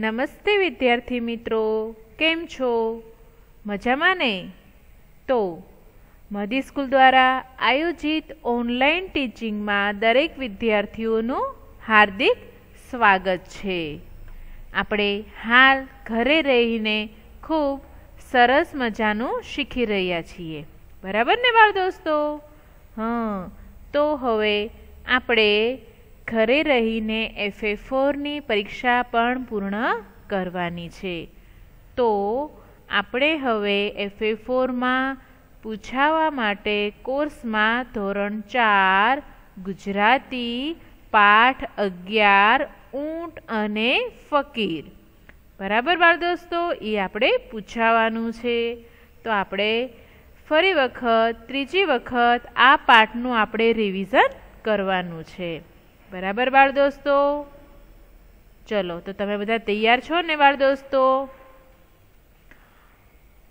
નમસ્તે વિદ્યાર્થી મિત્રો, કેમ છો? મજામાં ને? તો મધી સ્કૂલ દ્વારા આયોજિત ઓનલાઈન ટીચિંગમાં દરેક વિદ્યાર્થીઓનું હાર્દિક સ્વાગત છે. આપણે હાલ ઘરે રહીને ખૂબ સરસ મજાનું શીખી રહ્યા છીએ, બરાબર ને બાળ દોસ્તો? તો હવે આપણે ઘરે રહીને FA4ની પરીક્ષા પણ પૂર્ણ કરવાની છે. તો આપણે હવે FA4માં પૂછાવા માટે કોર્સમાં ધોરણ 4 ગુજરાતી પાઠ 11 ઊંટ અને ફકીર, બરાબર બાળ દોસ્તો, એ આપણે પૂછાવાનું છે. તો આપણે ફરી વખત ત્રીજી વખત આ પાઠનું આપણે રિવિઝન કરવાનું છે, બરાબર બાળ દોસ્તો? ચલો, તો તમે બધા તૈયાર છો ને બાળ દોસ્તો?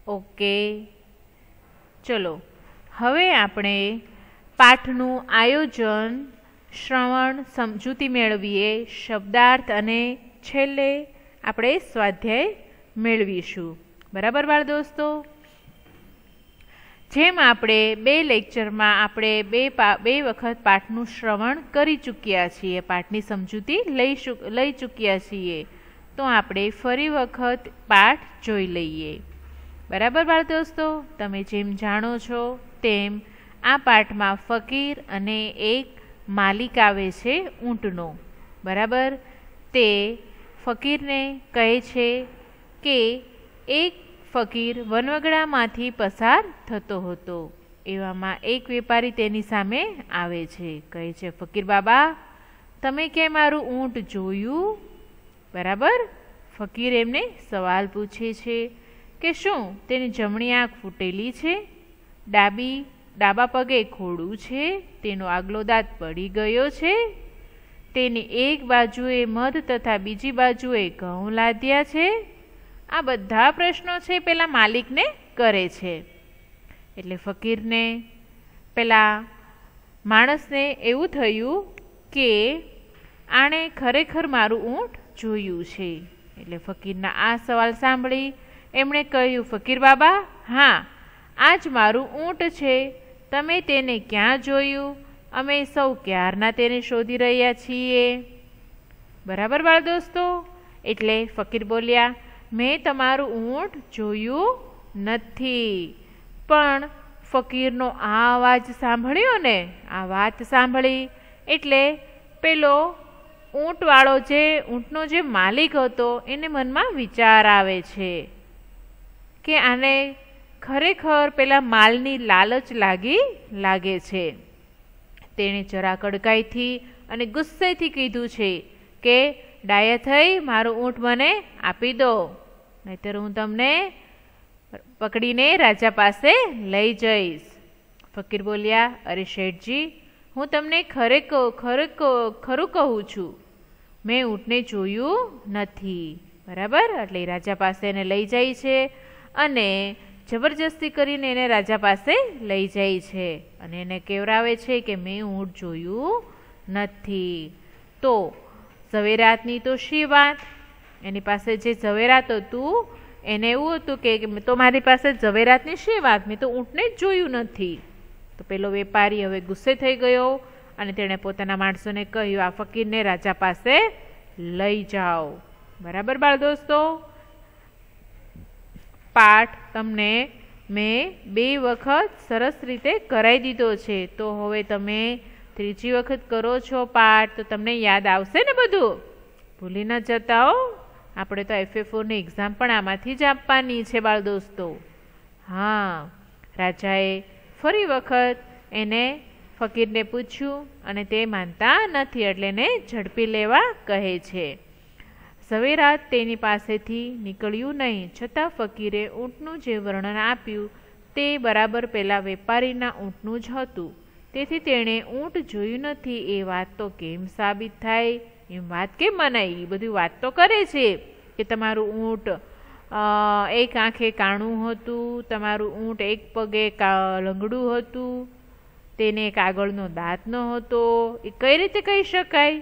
ઓકે, ચલો હવે આપણે પાઠનું આયોજન, શ્રવણ, સમજૂતી મેળવીએ, શબ્દાર્થ અને છેલ્લે આપણે સ્વાધ્યાય મેળવીશું, બરાબર બાળ દોસ્તો? જેમ આપણે બે લેક્ચરમાં આપણે બે વખત પાઠનું શ્રવણ કરી ચૂક્યા છીએ, પાઠની સમજૂતી લઈ ચૂક્યા છીએ, તો આપણે ફરી વખત પાઠ જોઈ લઈએ, બરાબર બાળ દોસ્તો? તમે જેમ જાણો છો તેમ આ પાઠમાં ફકીર અને એક માલિક આવે છે ઊંટનો, બરાબર? તે ફકીરને કહે છે કે એક ફકીર વનવગડામાંથી પસાર થતો હતો. એવામાં એક વેપારી તેની સામે આવે છે, કહે છે, ફકીર બાબા, તમે કે મારું ઊંટ જોયું? બરાબર? ફકીર એમને સવાલ પૂછે છે કે શું તેની જમણી આંખ ફૂટેલી છે, ડાબા પગે ખોડું છે, તેનો આગલો દાંત પડી ગયો છે, તેની એક બાજુએ મધ તથા બીજી બાજુએ ઘઉં લાદ્યા છે? આ બધા પ્રશ્નો છે પેલા માલિકને કરે છે. એટલે ફકીરને, પેલા માણસને એવું થયું કે આણે ખરેખર મારું ઊંટ જોયું છે. એટલે ફકીરના આ સવાલ સાંભળી એમણે કહ્યું, ફકીર બાબા, હા, આ જ મારું ઊંટ છે. તમે તેને ક્યાં જોયું? અમે સૌ ક્યારના તેને શોધી રહ્યા છીએ, બરાબર બાળ દોસ્તો? એટલે ફકીર બોલ્યા, મેં તમારું ઊંટ જોયું નથી. પણ ફકીરનો આ અવાજ સાંભળ્યો ને, આ વાત સાંભળી એટલે પેલો ઊંટનો જે માલિક હતો એને મનમાં વિચાર આવે છે કે આને ખરેખર પેલા માલની લાલચ લાગે છે. તેણે જરા કડકાઈથી અને ગુસ્સેથી કીધું છે કે ડાયા થઈ મારું ઊંટ મને આપી દો, નહીતર હું તમને પકડીને રાજા પાસે લઈ જઈશ. ફકીર બોલ્યા, અરે શેઠજી, હું તમને ખરું કહું છું, મેં ઊંટને જોયું નથી, બરાબર? એટલે રાજા પાસે એને લઈ જાય છે અને જબરજસ્તી કરીને એને રાજા પાસે લઈ જાય છે અને એને કહેવરાવે છે કે મેં ઊંટ જોયું નથી. તો ઝવેરાતની તો શી વાત, એની પાસે જે ઝવેરાત હતું એને એવું હતું કે તો મારી પાસે ઝવેરાતની શી વાત, મેં તો ઊંટને જ જોયું નથી. તો પેલો વેપારી હવે ગુસ્સે થઈ ગયો અને તેણે પોતાના માણસોને કહ્યું, આ ફકીરને રાજા પાસે લઈ જાઓ, બરાબર બાળ દોસ્તો? પાઠ તમને મેં 2 વખત સરસ રીતે કરાવી દીધો છે, તો હવે તમે ત્રીજી વખત કરો છો પાઠ, તો તમને યાદ આવશે ને બધું? ભૂલી ન જતા હો. આપણે તો FA4ની એક્ઝામ પણ આમાંથી જ આપવાની છે બાળ દોસ્તો. હા, રાજાએ ફરી વખત એને ફકીરને પૂછ્યું અને તે માનતા નથી, એટલે એને ઝડપી લેવા કહે છે. ઝવેરાત તેની પાસેથી નીકળ્યું નહીં, છતાં ફકીરે ઊંટનું જે વર્ણન આપ્યું તે બરાબર પેલા વેપારીના ઊંટનું જ હતું. તેથી તેણે ઊંટ જોયું નથી એ વાત તો કેમ સાબિત થાય? એમ વાત કેમ મનાય? એ બધી વાત તો કરે છે કે તમારું ઊંટ એક આંખે કાણું હતું, તમારું ઊંટ એક પગે લંગડું હતું, તેને એક આગળનો દાંત ન હતો. એ કઈ રીતે કહી શકાય?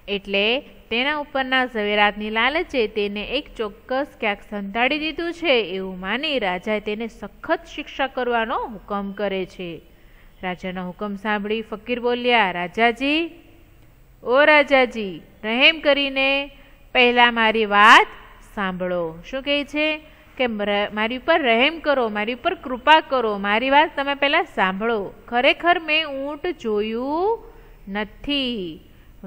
એટલે તેના ઉપરના ઝવેરાતની લાલચે તેને એક ચોક્કસ ક્યાંક સંતાડી દીધું છે એવું માની રાજાએ તેને સખત શિક્ષા કરવાનો હુકમ કરે છે. રાજાનો હુકમ સાંભળી ફકીર બોલ્યા, રાજાજી, ઓ રાજાજી, રહેમ કરીને પહેલા મારી વાત સાંભળો. શું કહે છે કે મારી ઉપર રહેમ કરો, મારી ઉપર કૃપા કરો, મારી વાત તમે પહેલા સાંભળો. ખરેખર મેં ઊંટ જોયું નથી.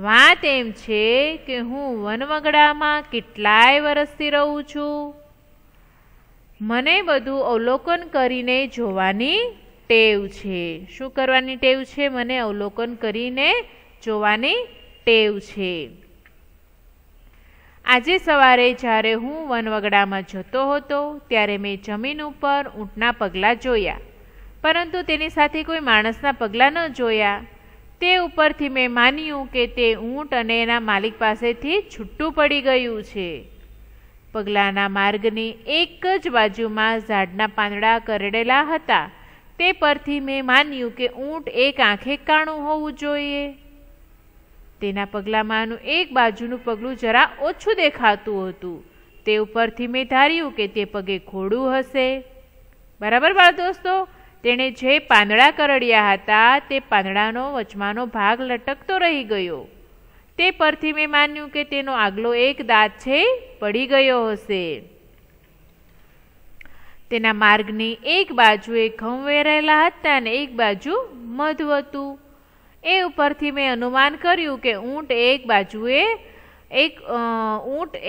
વાત એમ છે કે હું વનવગડામાં કેટલાય વર્ષથી રહું છું. મને બધું અવલોકન કરીને જોવાની ટેવ છે. શું કરવાની ટેવ છે? મને અવલોકન કરીને જોવાની ટેવ છે. આજે સવારે જ્યારે હું વનવગડામાં જતો હતો ત્યારે મેં જમીન ઉપર ઊંટના પગલાં જોયા, પરંતુ તેની સાથે કોઈ માણસના પગલાં ન જોયા. તે ઉપરથી મેં માન્યું કે તે ઊંટ અને એના માલિક પાસેથી છૂટું પડી ગયું છે. પગલાંના માર્ગની એક જ બાજુમાં ઝાડના પાંદડા કરડેલા હતા. તે પરથી મેં માન્યું કે ઊંટ એક આંખે કાણું હોવું જોઈએ. તેના પગલામાંનું એક બાજુનું પગલું જરા ઓછું દેખાતું હતું. તે ઉપરથી મેં ધાર્યું કે તે પગે ઘોડું હશે. બરાબર બાળ દોસ્તો, તેણે જે પાંદડા કરડ્યા હતા તે પાંદડાનો વચમાંનો ભાગ લટકતો રહી ગયો. તે પરથી મેં માન્યું કે તેનો આગલો એક દાંત છે પડી ગયો હશે. તેના માર્ગની એક બાજુએ ઘઉં વેરાયેલા હતા અને એક બાજુ મધ હતું. એ ઉપરથી મેં અનુમાન કર્યું કે ઊંટ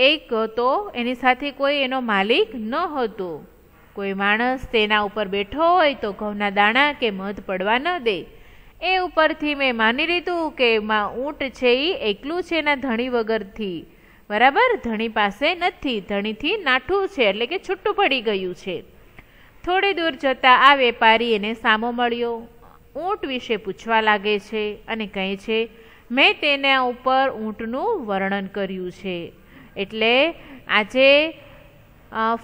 એક હતો, એની સાથે કોઈ એનો માલિક ન હતો. કોઈ માણસ તેના ઉપર બેઠો હોય તો ઘઉંના દાણા કે મધ પડવા ન દે. એ ઉપરથી મેં માની લીધું કે ઊંટ છે એ એકલું છે એના ધણી વગરથી. બરાબર, ધણી પાસે નથી, ધણીથી નાઠું છે એટલે કે છૂટું પડી ગયું છે. થોડી દૂર જતાં આ વેપારી એને સામો મળ્યો. ઊંટ વિશે પૂછવા લાગે છે અને કહે છે, મેં તેના ઉપર ઊંટનું વર્ણન કર્યું છે. એટલે આજે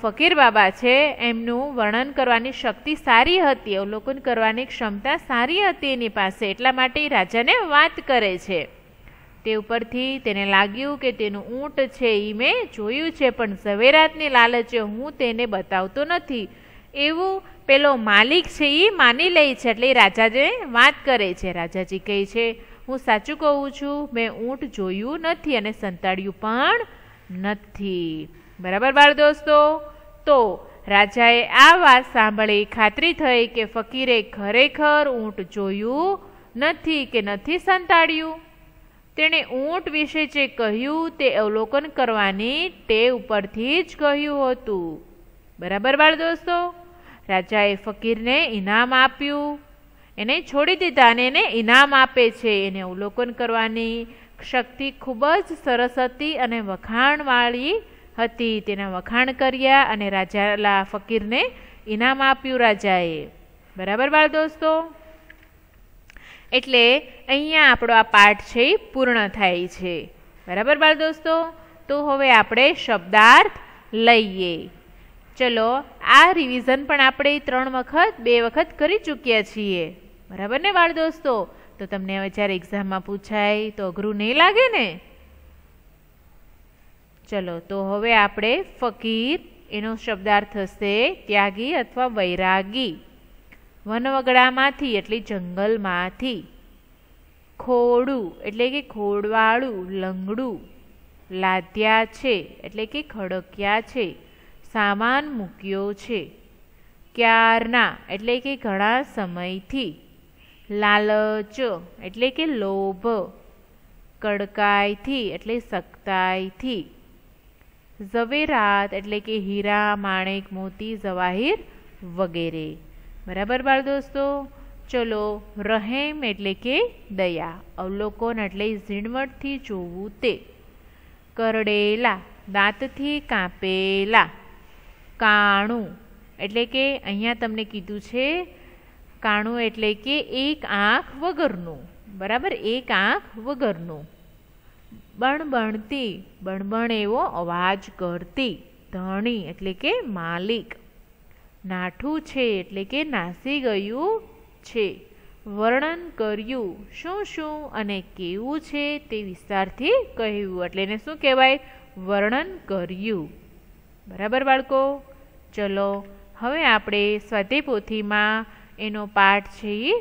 ફકીર બાબા છે એમનું વર્ણન કરવાની શક્તિ સારી હતી, અવલોકન કરવાની ક્ષમતા સારી હતી એની પાસે, એટલા માટે રાજાને વાત કરે છે. તે ઉપરથી તેને લાગ્યું કે તેનું ઊંટ છે એ મેં જોયું છે, પણ ઝવેરાતની લાલચે હું તેને બતાવતો નથી એવું પેલો માલિક છે એ માની લે છે. એટલે રાજાને વાત કરે છે. રાજાજી કહે છે, હું સાચું કહું છું, મેં ઊંટ જોયું નથી અને સંતાડ્યું પણ નથી. બરાબર બાળ દોસ્તો, તો રાજાએ આ વાત સાંભળી ખાતરી થઈ કે ફકીરે ખરેખર ઊંટ જોયું નથી કે નથી સંતાડ્યું. તેણે ઊંટ વિશે જે કહ્યું તે અવલોકન કરવાની ટેવ ઉપરથી જ કહ્યું હતું. બરાબર બાળ દોસ્તો, રાજાએ ફકીરને ઇનામ આપ્યું. એને છોડી દીધા અને એને ઇનામ આપે છે. એને અવલોકન કરવાની શક્તિ ખૂબ જ સરસ હતી અને વખાણવાળી હતી. તેના વખાણ કર્યા અને રાજા ફકીરને ઇનામ આપ્યું રાજાએ. બરાબર બાળ દોસ્તો, એટલે અહીંયા આપણો આ પાઠ છે એ પૂર્ણ થાય છે. બરાબર બાળ દોસ્તો, તો હવે આપણે શબ્દાર્થ લઈએ. ચલો, આ રિવિઝન પણ આપણે 2 વખત કરી ચૂક્યા છીએ. બરાબર ને બાળ દોસ્તો? તો તમને હવે જ્યારે એક્ઝામમાં પૂછાય તો અઘરું નહીં લાગે ને? ચલો, તો હવે આપણે ફકીર એનો શબ્દાર્થ થશે ત્યાગી અથવા વૈરાગી. વનવગડામાંથી એટલે જંગલમાંથી. ખોડું એટલે કે ખોડવાળું, લંગડું. લાદ્યા છે એટલે કે ખડક્યા છે, સામાન મૂક્યો છે. ક્યારના એટલે કે ઘણા સમયથી. લાલચ એટલે કે લોભ. કડકાઈથી એટલે સખ્તાઈથી. ઝવેરાત એટલે કે હીરા, માણેક, મોતી, જવાહીર વગેરે. બરાબર બાળ દોસ્તો? ચલો, રહેમ એટલે કે દયા. અવલોકન એટલે ઝીણવટથી જોવું તે. કરડેલા, દાંતથી કાપેલા. કાણું એટલે કે અહીંયા તમને કીધું છે કાણું એટલે કે એક આંખ વગરનું. બરાબર, એક આંખ વગરનું. બણબણતી, બણબણ એવો અવાજ કરતી. ધણી એટલે કે માલિક. નાઠું છે એટલે કે નાસી ગયું છે. વર્ણન કર્યું, શું શું અને કેવું છે તે વિસ્તારથી કહ્યું, એટલે એને શું કહેવાય? વર્ણન કર્યું. બરાબર બાળકો? ચલો હવે આપણે સ્વાધ્યાય પોથીમાં એનો પાઠ છે એ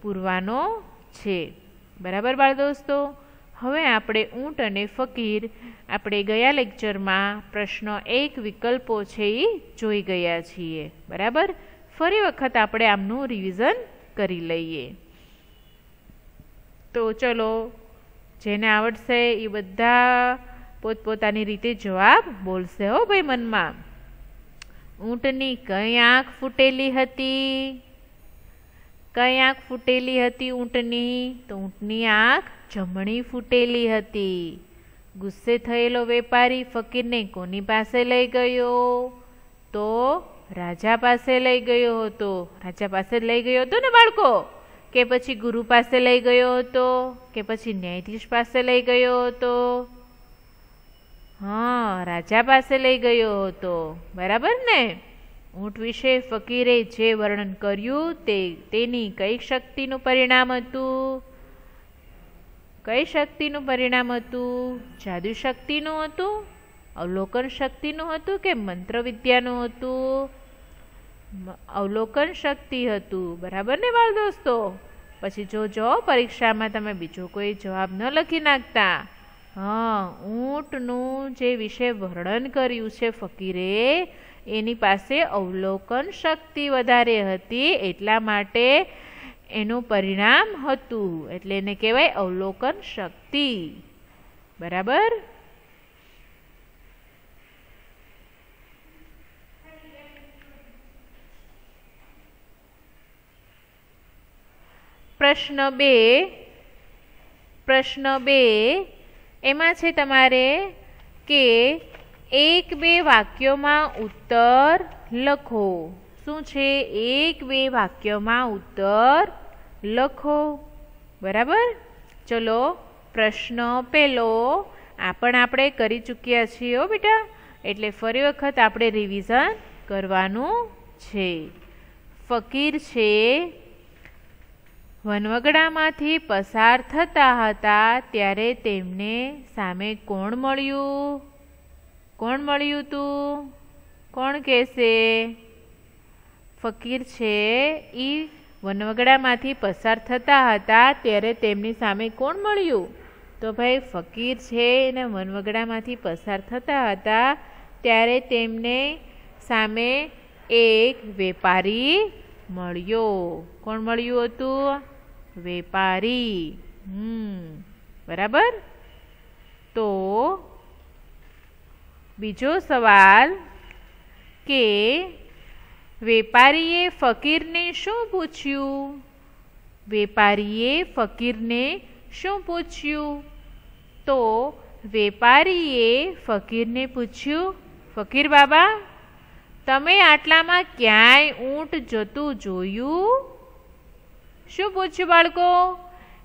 પૂરવાનો છે. બરાબર બાળ દોસ્તો? હવે આપણે ઊંટ અને ફકીર આપણે ગયા લેક્ચરમાં પ્રશ્ન 1 વિકલ્પો છે એ જોઈ ગયા છીએ. બરાબર? ફરી વખત આપણે આમનું રિવિઝન કરી લઈએ. તો ચલો જેને આવડશે એ બધા પોતપોતાની રીતે જવાબ બોલશે હો ભાઈ મનમાં. ઊંટની કઈ આંખ ફૂટેલી હતી? કઈ આંખ ફૂટેલી હતી ઊંટની? તો ઊંટની આંખ જમણી ફૂટેલી હતી. ગુસ્સે થયેલો વેપારી ફકીરને કોની પાસે લઈ ગયો? તો રાજા પાસે લઈ ગયો હતો. રાજા પાસે લઈ ગયો હતો ને બાળકો? કે પછી ગુરુ પાસે લઈ ગયો હતો? કે પછી ન્યાયાધીશ પાસે લઈ ગયો હતો? હા, રાજા પાસે લઈ ગયો હતો. બરાબર ને? ઊંટ વિશે ફકીરે જે વર્ણન કર્યું તેની કઈ શક્તિનું પરિણામ હતું? કઈ શક્તિનું પરિણામ હતું? જાદુ શક્તિનું હતું? અવલોકન શક્તિનું હતું કે મંત્ર વિદ્યાનું હતું? અવલોકન શક્તિ હતું. બરાબર ને બાળ દોસ્તો? પછી જોજો પરીક્ષામાં તમે બીજો કોઈ જવાબ ન લખી નાખતા. હા, ઊંટનું જે વિશે વર્ણન કર્યું છે ફકીરે એની પાસે અવલોકન શક્તિ વધારે હતી એટલા માટે એનું પરિણામ હતું, એટલે એને કહેવાય અવલોકન શક્તિ. બરાબર? પ્રશ્ન 2 એમાં છે તમારે કે 1-2 વાક્યોમાં ઉત્તર લખો. શું છે? 1-2 વાક્યોમાં ઉત્તર લખો. બરાબર? ચલો પ્રશ્ન પહેલો આ પણ આપણે કરી ચૂક્યા છીએ હો બેટા, એટલે ફરી વખત આપણે રિવિઝન કરવાનું છે. ફકીર છે વનવગડામાંથી પસાર થતા હતા ત્યારે તેમને સામે કોણ મળ્યું? કોણ મળ્યું તું? કોણ કહેશે? ફકીર છે એ વનવગડામાંથી પસાર થતા હતા ત્યારે તેમની સામે કોણ મળ્યું? તો ભાઈ ફકીર છે એને વનવગડામાંથી પસાર થતા હતા ત્યારે તેમને સામે એક વેપારી મળ્યો. કોણ મળ્યું હતું? વેપારી. બરાબર? તો બીજો સવાલ કે વેપારીએ ફકીરને શું પૂછ્યું? વેપારીએ ફકીરને શું પૂછ્યું? તો વેપારીએ ફકીરને પૂછ્યું, ફકીર બાબા તમે આટલામાં ક્યાંય ઊંટ જતું જોયું? શું પૂછ્યું બાળકો?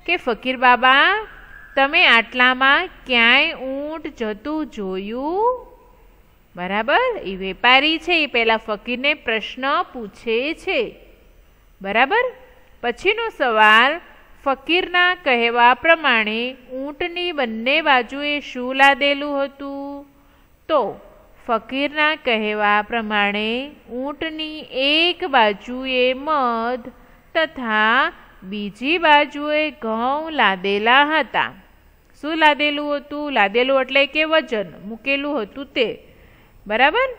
કે ફકીર બાબા તમે આટલામાં ક્યાંય ઊંટ જતું જોયું? બરાબર? એ વેપારી છે એ પહેલા ફકીરને પ્રશ્ન પૂછે છે. બરાબર? પછીનો સવાલ ફકીરના કહેવા પ્રમાણે ઊંટની બંને બાજુએ શું લાદેલું હતું? તો ફકીરના કહેવા પ્રમાણે ઊંટની એક બાજુએ મધ તથા બીજી બાજુએ ઘઉં લાદેલા હતા. શું લાદેલું હતું? લાદેલું એટલે કે વજન મૂકેલું હતું તે. બરાબર?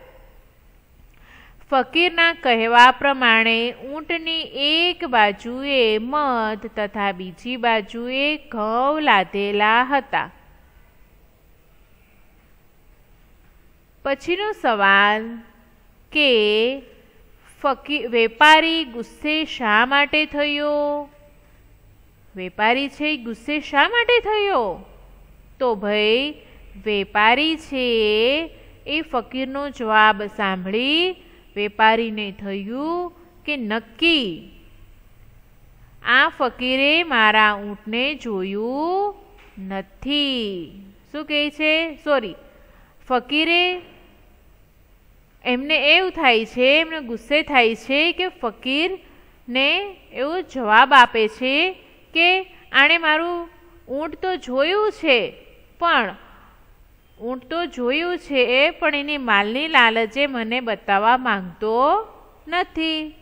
ફકીરના કહેવા પ્રમાણે ઊંટની એક બાજુએ મધ તથા બીજી બાજુએ ઘઉં લાદેલા હતા. પછીનો સવાલ કે વેપારી ગુસ્સે શા માટે થયો? વેપારી છે ગુસ્સે શા માટે થયો? તો ભાઈ વેપારી છે એ ફકીરનો જવાબ સાંભળી વેપારીને થયું કે નક્કી આ ફકીરે મારા ઊંટને જોયું નથી. શું કહે છે? સોરી, ફકીરે એમને એવું થાય છે, એમને ગુસ્સે થાય છે કે ફકીર ને એવો જવાબ આપે છે કે આણે મારું ઊંટ તો જોયું છે પણ એની માલની લાલચે મને બતાવવા માંગતો નથી.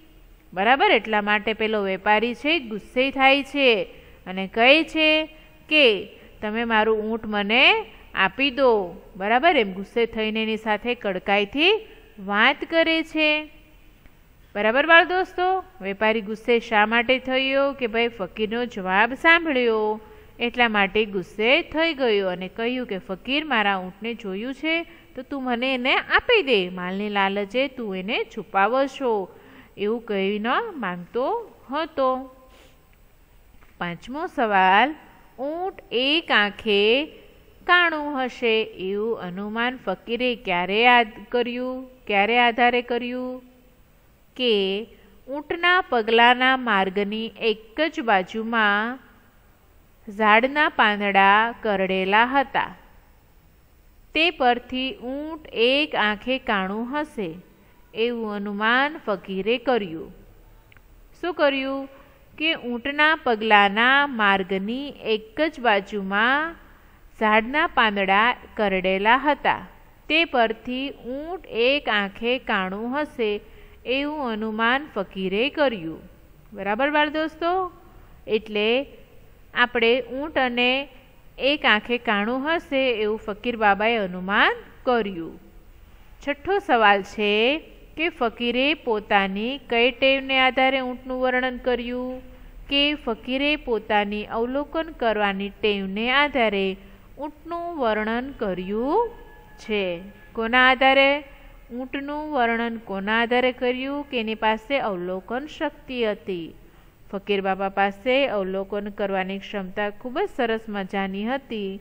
બરાબર, એટલા માટે પેલો વેપારી છે ગુસ્સે થાય છે અને કહે છે કે તમે મારું ઊંટ મને આપી દો. બરાબર, એમ ગુસ્સે થઈને એની સાથે કડકાઈથી વાત કરે છે. બરાબર બાળ દોસ્તો, વેપારી ગુસ્સે શા માટે થયો કે ભાઈ ફકીરનો જવાબ સાંભળ્યો એટલા માટે ગુસ્સે થઈ ગયો અને કહ્યું કે ફકીર, મારા ઊંટને જોયું છે તો તું મને એને આપી દે, માલની લાલચે તું એને છુપાવો છો એવું કહી ન માંગતો હતો. 5મો સવાલ, ઊંટ એક આંખે કાણું હશે એવું અનુમાન ફકીરે ક્યારે આધારે કર્યું? કે ઊંટના પગલાના માર્ગની એક જ બાજુમાં ઝાડના પાંદડા કરડેલા હતા. તે પરથી ઊંટ એક આંખે કાણું હશે એવું અનુમાન ફકીરે કર્યું. શું કર્યું? કે ઊંટના પગલાના માર્ગની એક જ બાજુમાં ઝાડના પાંદડા કરડેલા હતા. તે પરથી ઊંટ એક આંખે કાણું હશે એવું અનુમાન ફકીરે કર્યું. બરાબર બાળ દોસ્તો, એટલે આપણે ઊંટ અને એક આંખે કાણું હશે એવું ફકીર બાબાએ અનુમાન કર્યું. 6થો સવાલ છે કે ફકીરે પોતાની કઈ ટેવને આધારે ઊંટનું વર્ણન કર્યું? કે ફકીરે પોતાની અવલોકન કરવાની ટેવને આધારે ઊંટનું વર્ણન કર્યું છે. કોના આધારે? ઊંટનું વર્ણન કોના આધારે કર્યું? કે એની પાસે અવલોકન શક્તિ હતી. ફકીર બાબા પાસે અવલોકન કરવાની ક્ષમતા ખૂબ જ સરસ મજાની હતી.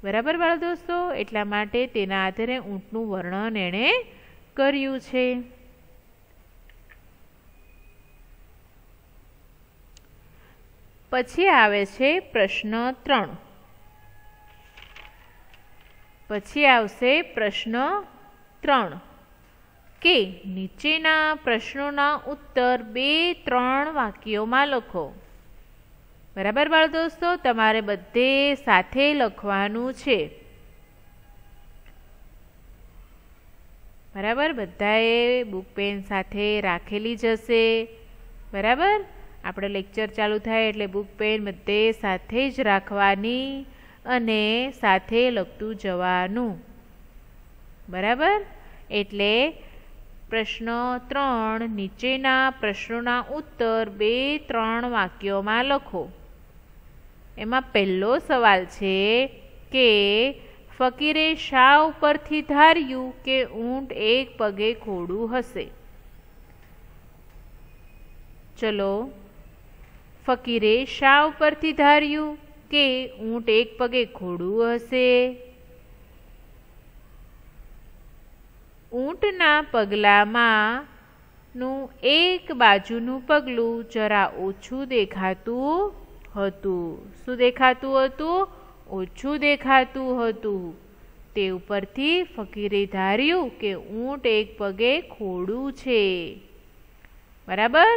બરાબર બાળ દોસ્તો, એટલા માટે તેના આધારે ઊંટનું વર્ણન એણે કર્યું છે. પછી આવે છે પ્રશ્ન 3. પછી આવશે પ્રશ્ન 3 કે નીચેના પ્રશ્નોના ઉત્તર 2-3 વાક્યોમાં લખો. બરાબર બાળ દોસ્તો, તમારે બધે સાથે લખવાનું છે. બરાબર, બધાએ બુક પેન સાથે રાખેલી જ હશે. બરાબર, આપણે લેક્ચર ચાલુ થાય એટલે બુક પેન બધે સાથે જ રાખવાની અને સાથે લખતું જવાનું. બરાબર, એટલે પ્રશ્ન 3 નીચેના પ્રશ્નોના ઉત્તર 2-3 વાક્યોમાં લખો. એમાં પહેલો સવાલ છે કે ફકીરે શા ઉપરથી ધાર્યું કે ઊંટ એક પગે ખોડું હશે? ચલો, ફકીરે શા ઉપરથી ધાર્યું કે ઊંટ એક પગે ખોડું હશે? ઊંટના પગલામાંનું એક બાજુનું પગલું જરા ઓછું દેખાતું હતું. શું દેખાતું હતું? ઓછું દેખાતું હતું. તે ઉપરથી ફકીરે ધાર્યું કે ઊંટ એક પગે ખોડું છે. બરાબર,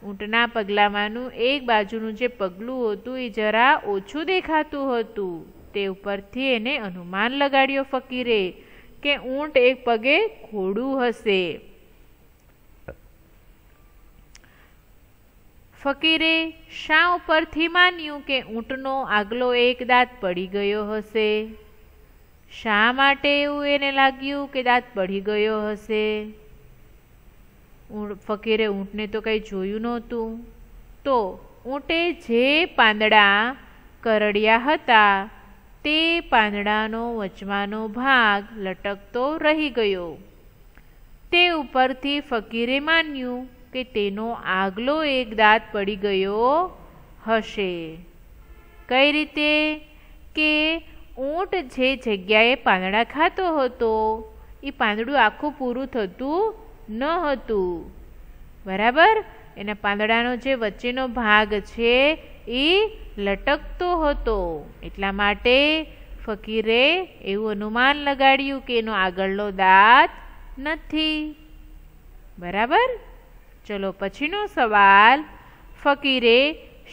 ઊંટના પગલામાંનું એક બાજુનું જે પગલું હતું એ જરા ઓછું દેખાતું હતું. તે ઉપરથી એને અનુમાન લગાડ્યો ફકીરે કે ઊંટ એક પગે ખોડું હશે. ફકીરે શા ઉપરથી માન્યું કે ઊંટનો આગલો એક દાંત પડી ગયો હશે? શા માટે એવું એને લાગ્યું કે દાંત પડી ગયો હશે? ફકીરે ઊંટને તો કંઈ જોયું નહોતું. તો ઊંટે જે પાંદડા કરડ્યા હતા તે પાંદડાનો વચમાંનો ભાગ લટકતો રહી ગયો. તે ઉપરથી ફકીરે માન્યું કે તેનો આગલો એક દાંત પડી ગયો હશે. કઈ રીતે? કે ઊંટ જે જગ્યાએ પાંદડા ખાતો હતો એ પાંદડું આખું પૂરું થતું ન હતું. બરાબર, એના પાંદડાનો જે વચ્ચેનો ભાગ છે એ લટકતો હતો. એટલા માટે ફકીરે એવું અનુમાન લગાડ્યું કે એનો આગળનો દાંત નથી. બરાબર, ચલો પછીનો સવાલ ફકીરે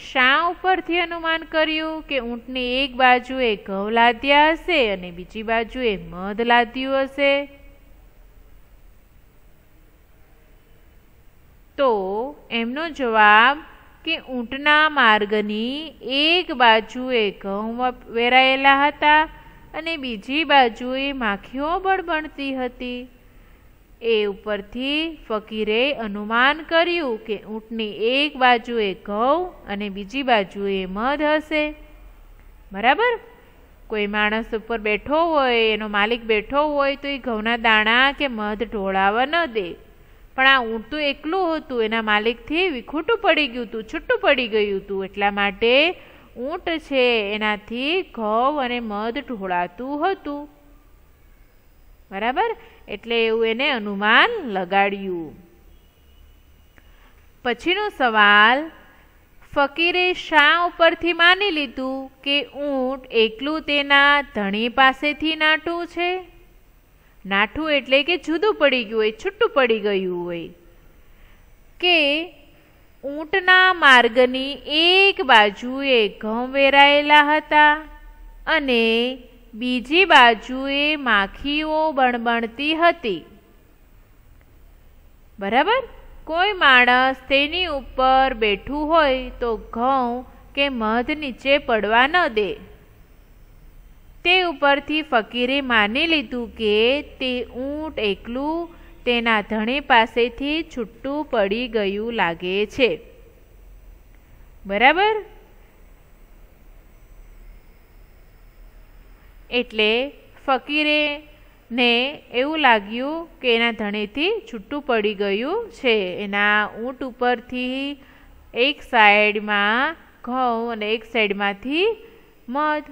શા ઉપરથી અનુમાન કર્યું કે ઊંટની એક બાજુએ ઘઉં લાદ્યા હશે અને બીજી બાજુએ મધ લાદ્યું હશે? તો એમનો જવાબ કે ઊંટના માર્ગની એક બાજુએ ઘઉં વેરાયેલા હતા અને બીજી બાજુએ માખીઓ બળબળતી હતી. એ ઉપરથી ફકીરે અનુમાન કર્યું કે ઊંટની એક બાજુએ ઘઉં અને બીજી બાજુએ મધ હશે. બરાબર? કોઈ માણસ ઉપર બેઠો હોય, એનો માલિક બેઠો હોય તો એ ઘઉંના દાણા કે મધ ઢોળાવા ન દે. પણ આ ઊંટ તો એકલું હતું, એના માલિકથી વિખૂટું પડી ગયું હતું, છૂટું પડી ગયું હતું. એટલા માટે ઊંટ છે એનાથી ઘઉં અને મધ ઢોળાતું હતું. બરાબર? એટલે એવું એને અનુમાન લગાડ્યું. પછીનો સવાલ, ફકીરે શા ઉપરથી માની લીધું કે ઊંટ એકલું તેના ધણી પાસેથી નાઠું છે? નાઠું એટલે કે જુદું પડી ગયું હોય, છૂટું પડી ગયું હોય. કે ઊંટના માર્ગની એક બાજુએ ઘઉં વેરાયેલા હતા અને બીજી બાજુએ માખીઓ બણબણતી હતી. બરાબર? કોઈ માણસ તેની ઉપર બેઠું હોય તો ઘઉં કે મધ નીચે પડવા ન દે. તે ઉપરથી ફકીરે માની લીધું કે તે ઊંટ એકલું તેના ધણી પાસેથી છૂટું પડી ગયું લાગે છે. બરાબર? એટલે ફકીરે ને એવું લાગ્યું કે એના ધણીથી છૂટું પડી ગયું છે. એના ઊંટ ઉપરથી એક સાઈડમાં ઘઉં અને એક સાઈડમાંથી મધ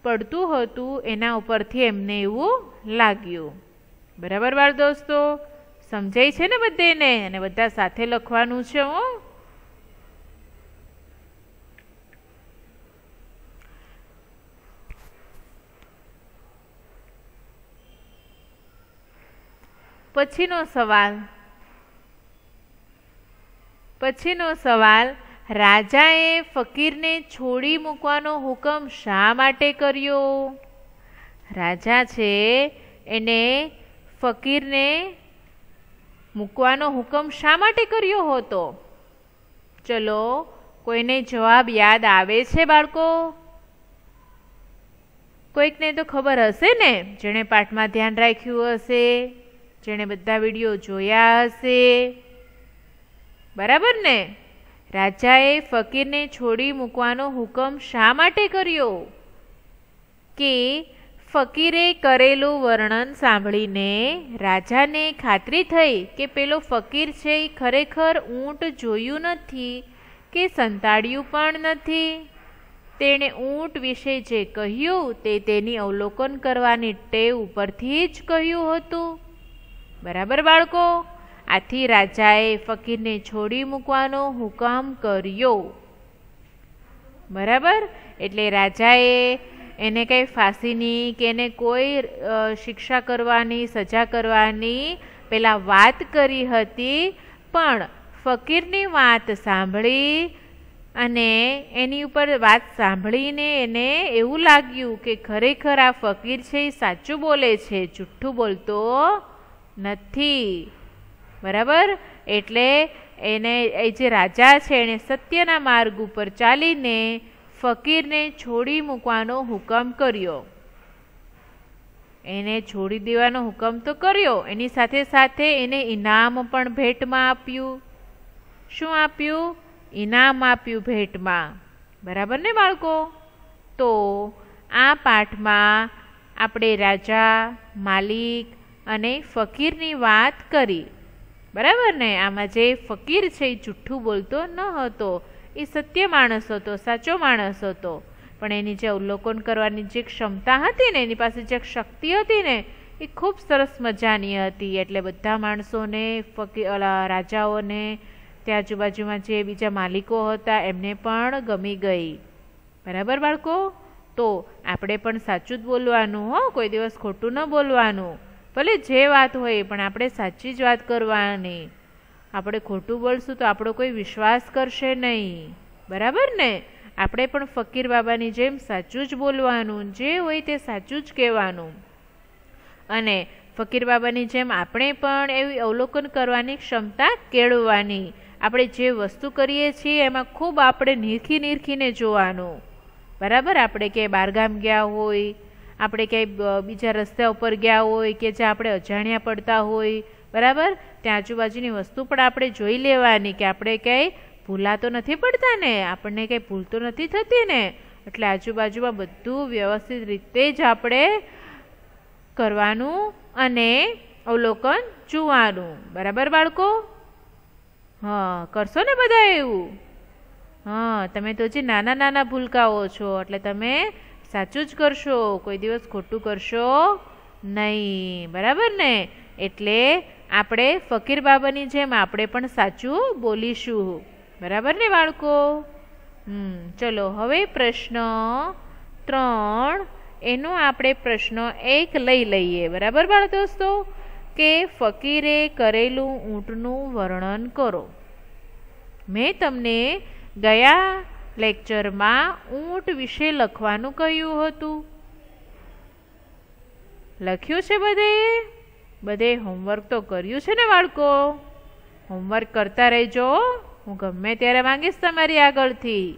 પડતું હતું, એના ઉપરથી એમને એવું લાગ્યું. બરાબર બાળ દોસ્તો? સમજાય છે ને બધાને? અને બધા સાથે લખવાનું છે. પછીનો સવાલ, રાજાએ ફકીરને છોડી મૂકવાનો હુકમ શા માટે કર્યો? રાજા છે એને ફકીરને મૂકવાનો હુકમ શા માટે કર્યો હતો? ચલો, કોઈને જવાબ યાદ આવે છે બાળકો? કોઈકને તો ખબર હશે ને, જેણે પાઠમાં ધ્યાન રાખ્યું હશે, જેણે બધા વિડીયો જોયા હશે. બરાબર ને? રાજાએ ફકીરને છોડી મૂકવાનો હુકમ શા માટે કર્યો? કે ફકીરે કરેલું વર્ણન સાંભળીને રાજાને ખાતરી થઈ કે પેલો ફકીર છે એ ખરેખર ઊંટ જોયું નથી કે સંતાડ્યું પણ નથી. તેણે ઊંટ વિશે જે કહ્યું તે તેની અવલોકન કરવાની ટેવ ઉપરથી જ કહ્યું હતું. બરાબર બાળકો? આથી રાજાએ ફકીરને છોડી મૂકવાનો હુકમ કર્યો. બરાબર? એટલે રાજાએ એને કંઈ ફાંસીની કે એને કોઈ શિક્ષા કરવાની, સજા કરવાની પહેલાં વાત કરી હતી, પણ ફકીરની વાત સાંભળી અને એની ઉપર વાત સાંભળીને એને એવું લાગ્યું કે ખરેખર આ ફકીર છે એ સાચું બોલે છે, જુઠ્ઠું બોલતો નથી. બરાબર? એટલે એને એ જે રાજા છે એને સત્યના માર્ગ ઉપર ચાલીને ફકીરને છોડી મૂકવાનો હુકમ કર્યો. એને છોડી દેવાનો હુકમ તો કર્યો, એની સાથે સાથે એને ઇનામ પણ ભેટમાં આપ્યું. શું આપ્યું? ઇનામ આપ્યું ભેટમાં. બરાબર ને બાળકો? તો આ પાઠમાં આપણે રાજા, માલિક અને ફકીરની વાત કરી. બરાબર ને? આમાં જે ફકીર છે એ જુઠ્ઠું બોલતો ન હતો, એ સત્ય માણસ હતો, સાચો માણસ હતો. પણ એની જે અવલોકન કરવાની જે ક્ષમતા હતી ને, એની પાસે જે શક્તિ હતી ને, એ ખૂબ સરસ મજાની હતી. એટલે બધા માણસોને, રાજાઓને, ત્યાં આજુબાજુમાં જે બીજા માલિકો હતા એમને પણ ગમી ગઈ. બરાબર બાળકો? તો આપણે પણ સાચું જ બોલવાનું હો, કોઈ દિવસ ખોટું ન બોલવાનું. ભલે જે વાત હોય પણ આપણે સાચી જ વાત કરવાની. આપણે ખોટું બોલશું તો આપણો કોઈ વિશ્વાસ કરશે નહીં, બરાબર ને? આપણે પણ ફકીર બાબાની જેમ સાચું જ બોલવાનું, જે હોય તે સાચું જ કહેવાનું. અને ફકીર બાબાની જેમ આપણે પણ એવી અવલોકન કરવાની ક્ષમતા કેળવવાની. આપણે જે વસ્તુ કરીએ છીએ એમાં ખૂબ આપણે નીરખીને જોવાનું, બરાબર? આપણે ક્યાંય બહારગામ ગયા હોય, આપણે ક્યાંય બીજા રસ્તા ઉપર ગયા હોય કે જ્યાં આપણે અજાણ્યા પડતા હોય, બરાબર? ત્યાં આજુબાજુની વસ્તુ પણ આપણે જોઈ લેવાની કે આપણે ક્યાંય ભૂલા તો નથી પડતા ને, આપણને કંઈ ભૂલ તો નથી થતી ને. એટલે આજુબાજુમાં બધું વ્યવસ્થિત રીતે જ આપણે કરવાનું અને અવલોકન જોવાનું, બરાબર બાળકો? હા, કરશો ને બધા એવું? હા, તમે તો જે નાના ભૂલકાઓ છો એટલે તમે સાચું જ કરશો, કોઈ દિવસ ખોટું કરશો નહીં, બરાબર ને? એટલે આપણે ફકીર બાબાની જેમ આપણે પણ સાચું બોલીશું, બરાબર ને બાળકો? ચલો હવે પ્રશ્ન 3 એનો આપણે પ્રશ્ન 1 લઈ લઈએ, બરાબર બાળ દોસ્તો? કે ફકીરે કરેલું ઊંટનું વર્ણન કરો. મેં તમને ગયા લેક્ચરમાં ઊંટ વિશે લખવાનું કહ્યું હતું. લખ્યું છે બધે હોમવર્ક તો કર્યું છે ને બાળકો? હોમવર્ક કરતા રહેજો, હું ગમે ત્યારે માંગીશ તમારી આગળથી.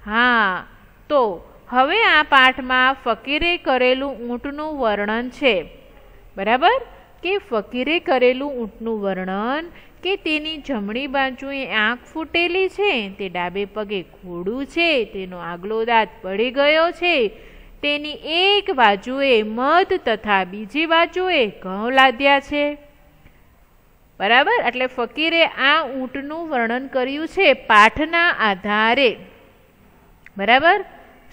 હા, તો હવે આ પાઠમાં ફકીરે કરેલું ઊંટનું વર્ણન છે, બરાબર? કે ફકીરે કરેલું ઊંટનું વર્ણન કે તેની જમણી બાજુએ આંખ ફૂટેલી છે, તે ડાબે પગે ઘોડું છે, તેનો આગલો દાંત પડી ગયો છે, તેની એક બાજુએ મધ તથા બીજી બાજુએ ઘઉં લાદ્યા છે, બરાબર? એટલે ફકીરે આ ઊંટનું વર્ણન કર્યું છે પાઠના આધારે, બરાબર?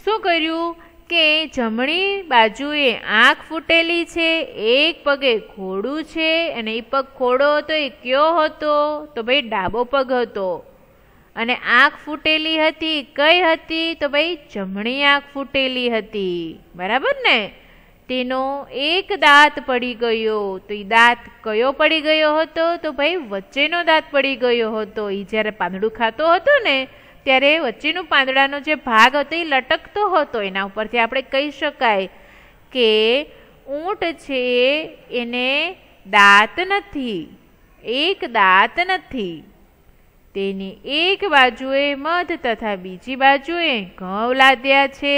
શું કર્યું કે જમણી બાજુએ આંખ ફૂટેલી છે, એક પગે ઘોડું છે, અને એ પગ ઘોડો હતો એ કયો હતો? તો ભાઈ ડાબો પગ હતો. અને આંખ ફૂટેલી હતી કઈ હતી? તો ભાઈ જમણી આંખ ફૂટેલી હતી, બરાબર ને? તેનો એક દાંત પડી ગયો, તો એ દાંત કયો પડી ગયો હતો? તો ભાઈ વચ્ચેનો દાંત પડી ગયો હતો. એ જ્યારે પાંદડું ખાતો હતો ને ત્યારે વચ્ચેનો પાંદડાનો જે ભાગ હતો એ લટકતો હતો. એના ઉપરથી આપણે કહી શકાય કે ઊંટ છે એને દાંત નથી, એક દાંત નથી. તેની એક બાજુએ મધ તથા બીજી બાજુએ ઘઉં લાદ્યા છે.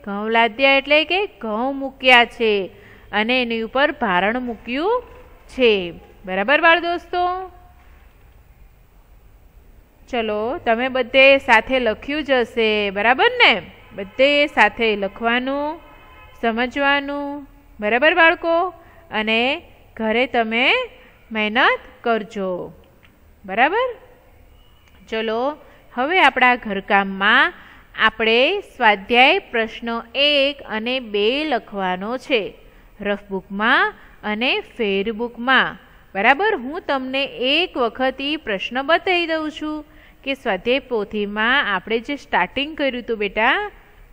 ઘઉં લાદ્યા એટલે કે ઘઉં મૂક્યા છે અને એની ઉપર ભારણ મૂક્યું છે, બરાબર બાળ દોસ્તો? ચલો, તમે બધે સાથે લખ્યું જ હશે, બરાબર ને? બધે સાથે લખવાનું, સમજવાનું, બરાબર બાળકો? અને ઘરે તમે મહેનત કરજો, બરાબર? ચલો હવે આપણા ઘરકામમાં આપણે સ્વાધ્યાય પ્રશ્ન 1 અને 2 લખવાનો છે, રફબુકમાં અને ફેરબુકમાં, બરાબર? હું તમને એક વખત એ પ્રશ્ન બતાવી દઉં છું કે સ્વાધ્યાય પોથીમાં આપણે જે સ્ટાર્ટિંગ કર્યું હતું બેટા,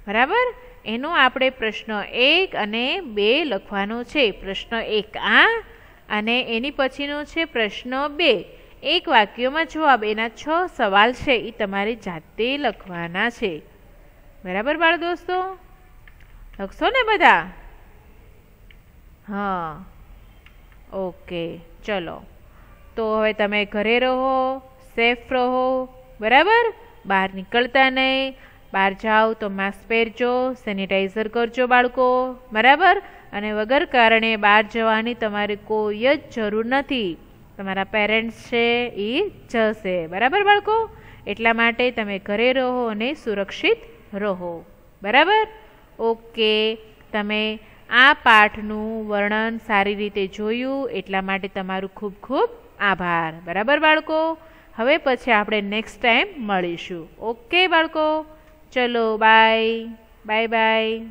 બરાબર? એનો આપણે પ્રશ્ન 1 અને 2 લખવાનો છે. પ્રશ્ન 1 આ અને એની પછીનો છે પ્રશ્ન 2. એક વાક્યમાં જવાબ. એના 6 સવાલ છે એ તમારે જાતે લખવાના છે, બરાબર બાળ દોસ્તો? લખશો ને બધા? હા, ઓકે. ચલો, તો હવે તમે ઘરે રહો, સેફ રહો, બરાબર? બહાર નીકળતા નહીં. બહાર જાઓ તો માસ્ક પહેરજો, સેનિટાઈઝર કરજો બાળકો, બરાબર? અને વગર કારણે બહાર જવાની તમારે કોઈ જ જરૂર નથી. તમારા પેરેન્ટ્સ છે એ જશે, બરાબર બાળકો? એટલા માટે તમે ઘરે રહો અને સુરક્ષિત રહો, બરાબર? ઓકે, તમે આ પાઠનું વર્ણન સારી રીતે જોયું એટલા માટે તમારું ખૂબ ખૂબ આભાર, બરાબર બાળકો? હવે પછી આપણે નેક્સ્ટ ટાઈમ મળીશું. ઓકે બાળકો? ચલો, બાય બાય.